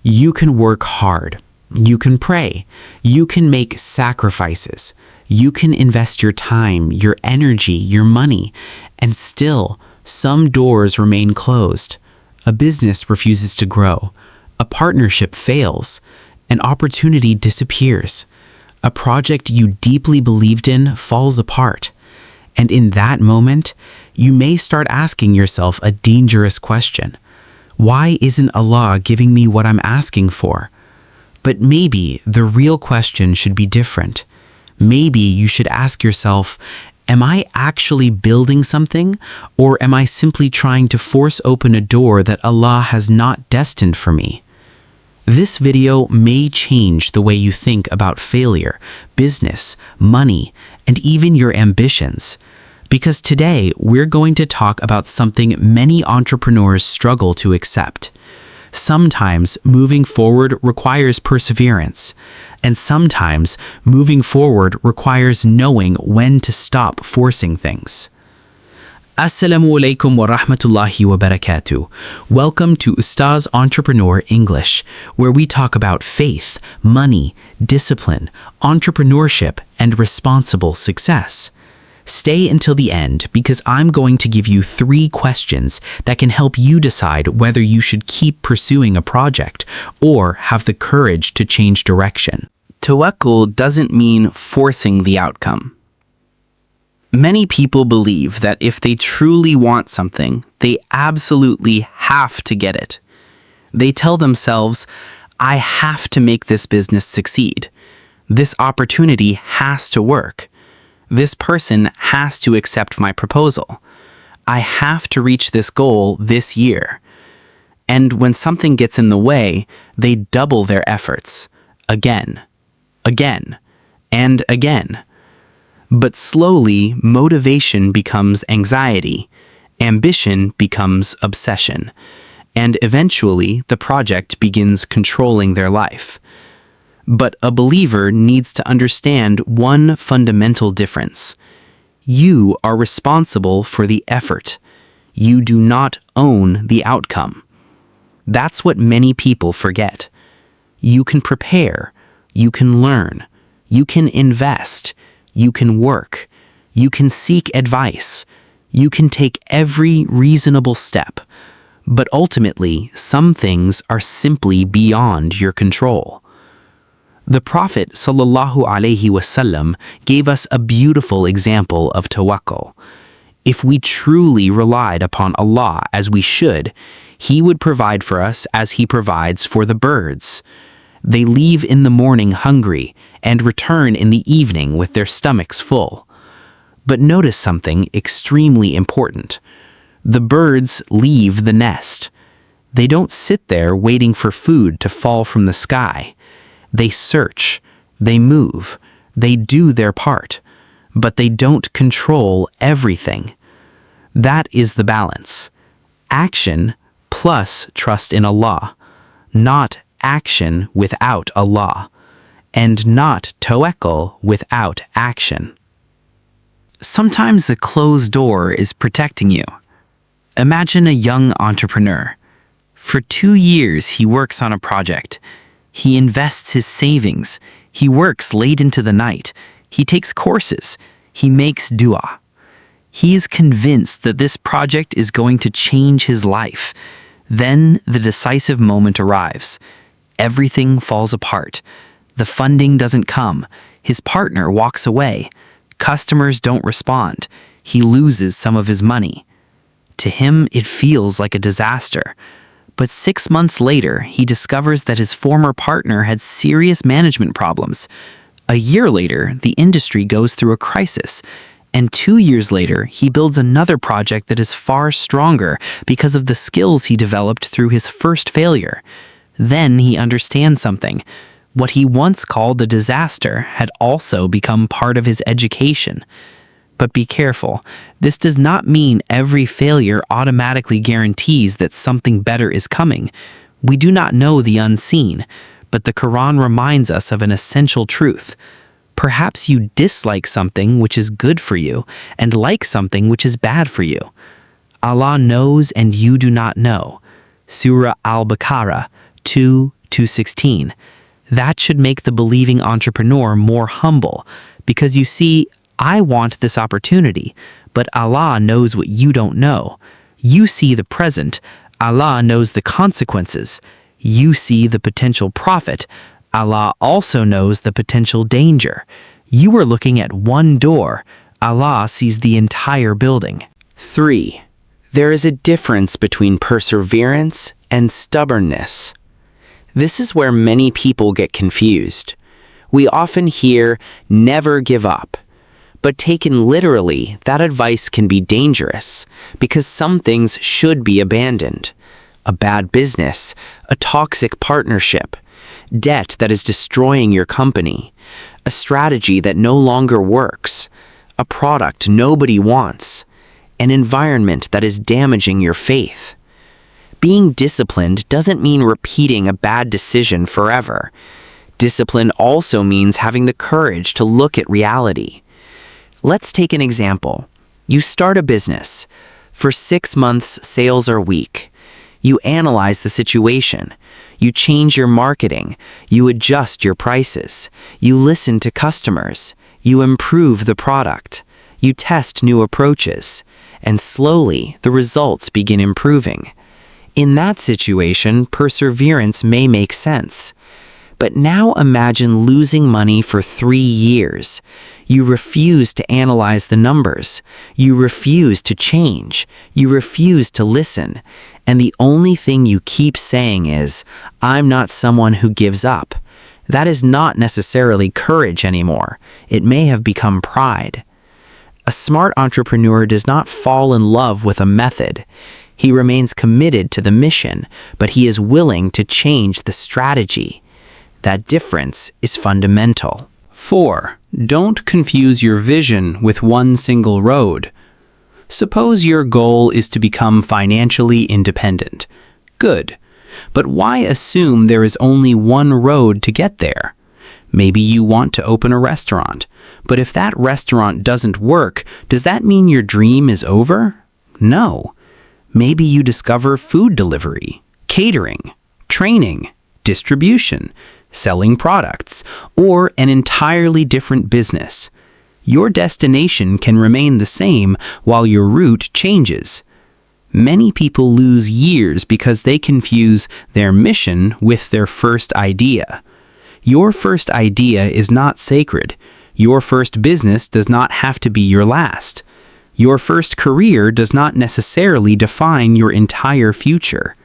You can work hard. You can pray. You can make sacrifices. You can invest your time, your energy, your money, and still, some doors remain closed. A business refuses to grow. A partnership fails. An opportunity disappears. A project you deeply believed in falls apart. And in that moment, you may start asking yourself a dangerous question. Why isn't Allah giving me what I'm asking for? But maybe the real question should be different. Maybe you should ask yourself, am I actually building something, or am I simply trying to force open a door that Allah has not destined for me? This video may change the way you think about failure, business, money, and even your ambitions. Because today, we're going to talk about something many entrepreneurs struggle to accept. Sometimes moving forward requires perseverance, and sometimes moving forward requires knowing when to stop forcing things. Assalamu alaikum wa rahmatullahi wa barakatuh. Welcome to Oustaz Entrepreneur English, where we talk about faith, money, discipline, entrepreneurship, and responsible success. Stay until the end because I'm going to give you 3 questions that can help you decide whether you should keep pursuing a project or have the courage to change direction. Tawakkul doesn't mean forcing the outcome. Many people believe that if they truly want something, they absolutely have to get it. They tell themselves, I have to make this business succeed. This opportunity has to work. This person has to accept my proposal. I have to reach this goal this year. And when something gets in the way, they double their efforts. Again, and again. But slowly, motivation becomes anxiety, ambition becomes obsession, and eventually the project begins controlling their life. But a believer needs to understand one fundamental difference. You are responsible for the effort. You do not own the outcome. That's what many people forget. You can prepare, you can learn, you can invest, you can work, you can seek advice, you can take every reasonable step. But ultimately, some things are simply beyond your control. The Prophet ﷺ gave us a beautiful example of tawakkul. If we truly relied upon Allah as we should, He would provide for us as He provides for the birds. They leave in the morning hungry and return in the evening with their stomachs full. But notice something extremely important. The birds leave the nest. They don't sit there waiting for food to fall from the sky. They search, they move, they do their part, but they don't control everything. That is the balance. Action plus trust in Allah, not action without Allah, and not tawakkul without action. Sometimes a closed door is protecting you. Imagine a young entrepreneur. For 2 years he works on a project. He invests his savings. He works late into the night. He takes courses. He makes dua. He is convinced that this project is going to change his life. Then the decisive moment arrives. Everything falls apart. The funding doesn't come. His partner walks away. Customers don't respond. He loses some of his money. To him, it feels like a disaster. But 6 months later, he discovers that his former partner had serious management problems. A year later, the industry goes through a crisis. And 2 years later, he builds another project that is far stronger because of the skills he developed through his first failure. Then he understands something. What he once called a disaster had also become part of his education. But be careful, this does not mean every failure automatically guarantees that something better is coming. We do not know the unseen, but the Quran reminds us of an essential truth. Perhaps you dislike something which is good for you and like something which is bad for you. Allah knows and you do not know. Surah Al-Baqarah 2, 2:16. That should make the believing entrepreneur more humble, because you see, I want this opportunity, but Allah knows what you don't know. You see the present, Allah knows the consequences. You see the potential profit, Allah also knows the potential danger. You are looking at one door, Allah sees the entire building. 3. There is a difference between perseverance and stubbornness. This is where many people get confused. We often hear, never give up. But taken literally, that advice can be dangerous because some things should be abandoned. A bad business, a toxic partnership, debt that is destroying your company, a strategy that no longer works, a product nobody wants, an environment that is damaging your faith. Being disciplined doesn't mean repeating a bad decision forever. Discipline also means having the courage to look at reality. Let's take an example. You start a business. For 6 months, sales are weak. You analyze the situation. You change your marketing. You adjust your prices. You listen to customers. You improve the product. You test new approaches. And slowly, the results begin improving. In that situation, perseverance may make sense. But now imagine losing money for 3 years. You refuse to analyze the numbers. You refuse to change. You refuse to listen. And the only thing you keep saying is, I'm not someone who gives up. That is not necessarily courage anymore. It may have become pride. A smart entrepreneur does not fall in love with a method. He remains committed to the mission, but he is willing to change the strategy. That difference is fundamental. 4. Don't confuse your vision with one single road. Suppose your goal is to become financially independent. Good. But why assume there is only one road to get there? Maybe you want to open a restaurant, but if that restaurant doesn't work, does that mean your dream is over? No. Maybe you discover food delivery, catering, training, distribution, selling products, or an entirely different business. Your destination can remain the same while your route changes. Many people lose years because they confuse their mission with their first idea. Your first idea is not sacred. Your first business does not have to be your last. Your first career does not necessarily define your entire future.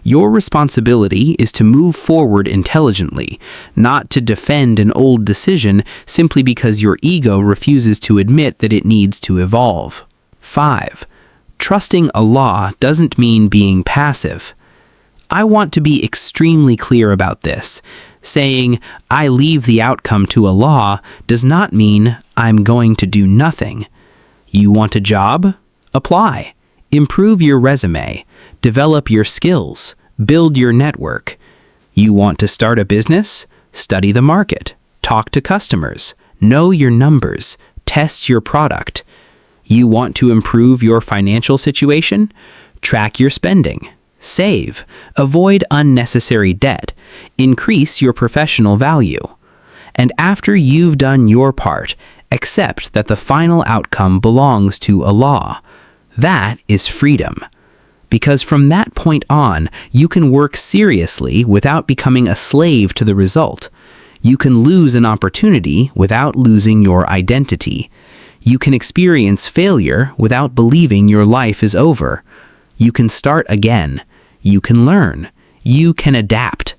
Your responsibility is to move forward intelligently, not to defend an old decision simply because your ego refuses to admit that it needs to evolve. 5. Trusting Allah doesn't mean being passive. I want to be extremely clear about this. Saying, I leave the outcome to Allah does not mean I'm going to do nothing. You want a job? Apply. Improve your resume. Develop your skills. Build your network. You want to start a business? Study the market. Talk to customers. Know your numbers. Test your product. You want to improve your financial situation? Track your spending. Save. Avoid unnecessary debt. Increase your professional value. And after you've done your part, accept that the final outcome belongs to Allah. That is freedom. Because from that point on, you can work seriously without becoming a slave to the result. You can lose an opportunity without losing your identity. You can experience failure without believing your life is over. You can start again. You can learn. You can adapt.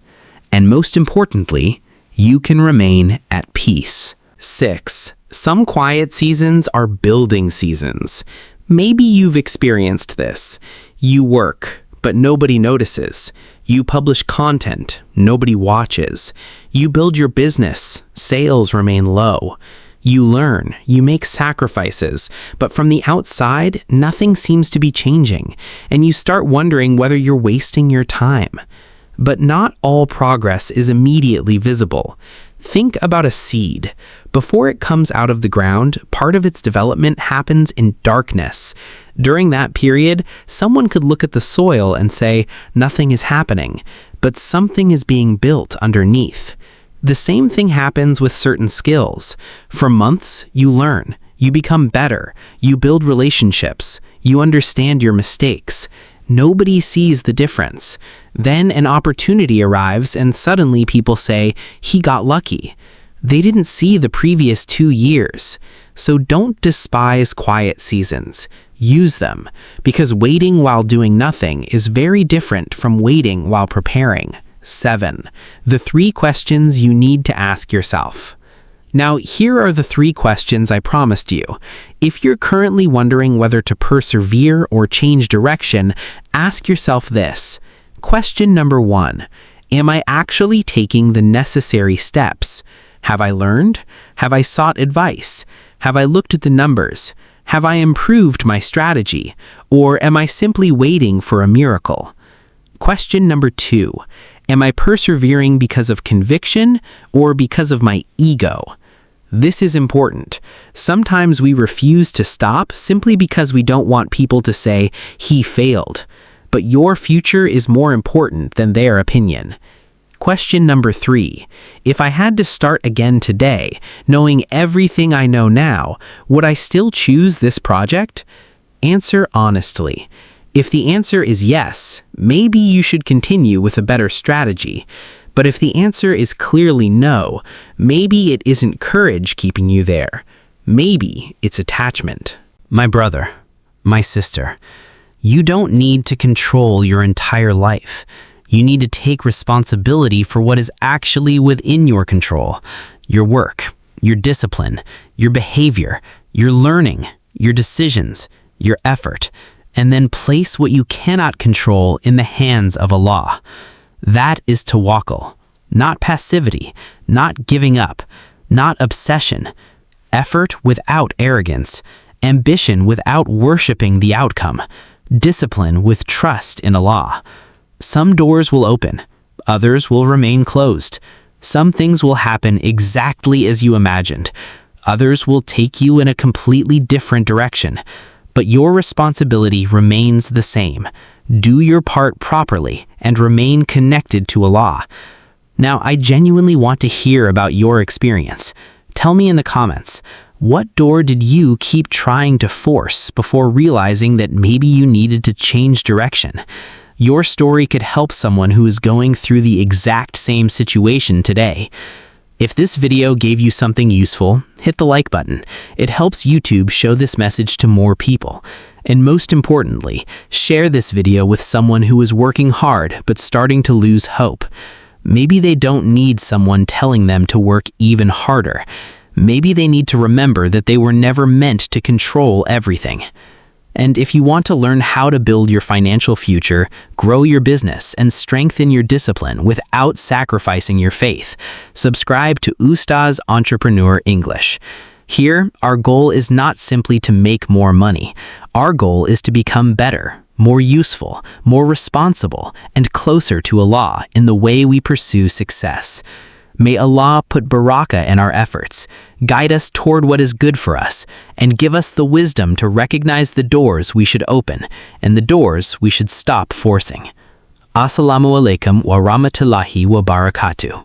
And most importantly, you can remain at peace. 6. Some quiet seasons are building seasons. Maybe you've experienced this. You work, but nobody notices. You publish content, nobody watches. You build your business, sales remain low. You learn, you make sacrifices, but from the outside, nothing seems to be changing, and you start wondering whether you're wasting your time. But not all progress is immediately visible. Think about a seed. Before it comes out of the ground, part of its development happens in darkness. During that period, someone could look at the soil and say, nothing is happening, but something is being built underneath. The same thing happens with certain skills. For months, you learn, you become better, you build relationships, you understand your mistakes. Nobody sees the difference. Then an opportunity arrives and suddenly people say, he got lucky. They didn't see the previous 2 years. So don't despise quiet seasons. Use them, because waiting while doing nothing is very different from waiting while preparing. 7. The 3 questions you need to ask yourself. Now, here are the 3 questions I promised you. If you're currently wondering whether to persevere or change direction, ask yourself this. Question number 1. Am I actually taking the necessary steps? Have I learned? Have I sought advice? Have I looked at the numbers? Have I improved my strategy? Or am I simply waiting for a miracle? Question number 2. Am I persevering because of conviction or because of my ego? This is important. Sometimes we refuse to stop simply because we don't want people to say, he failed. But your future is more important than their opinion. Question number 3. If I had to start again today, knowing everything I know now, would I still choose this project? Answer honestly. If the answer is yes, maybe you should continue with a better strategy. But if the answer is clearly no, maybe it isn't courage keeping you there. Maybe it's attachment. My brother, my sister, you don't need to control your entire life. You need to take responsibility for what is actually within your control. Your work, your discipline, your behavior, your learning, your decisions, your effort, and then place what you cannot control in the hands of Allah. That is tawakkul, not passivity, not giving up, not obsession, effort without arrogance, ambition without worshiping the outcome, discipline with trust in Allah. Some doors will open, others will remain closed. Some things will happen exactly as you imagined. Others will take you in a completely different direction. But your responsibility remains the same. Do your part properly and remain connected to Allah. Now, I genuinely want to hear about your experience. Tell me in the comments, what door did you keep trying to force before realizing that maybe you needed to change direction? Your story could help someone who is going through the exact same situation today. If this video gave you something useful, hit the like button. It helps YouTube show this message to more people. And most importantly, share this video with someone who is working hard but starting to lose hope. Maybe they don't need someone telling them to work even harder. Maybe they need to remember that they were never meant to control everything. And if you want to learn how to build your financial future, grow your business, and strengthen your discipline without sacrificing your faith, subscribe to Oustaz Entrepreneur English. Here, our goal is not simply to make more money. Our goal is to become better, more useful, more responsible, and closer to Allah in the way we pursue success. May Allah put barakah in our efforts, guide us toward what is good for us, and give us the wisdom to recognize the doors we should open and the doors we should stop forcing. Assalamu alaikum wa rahmatullahi wa barakatuh.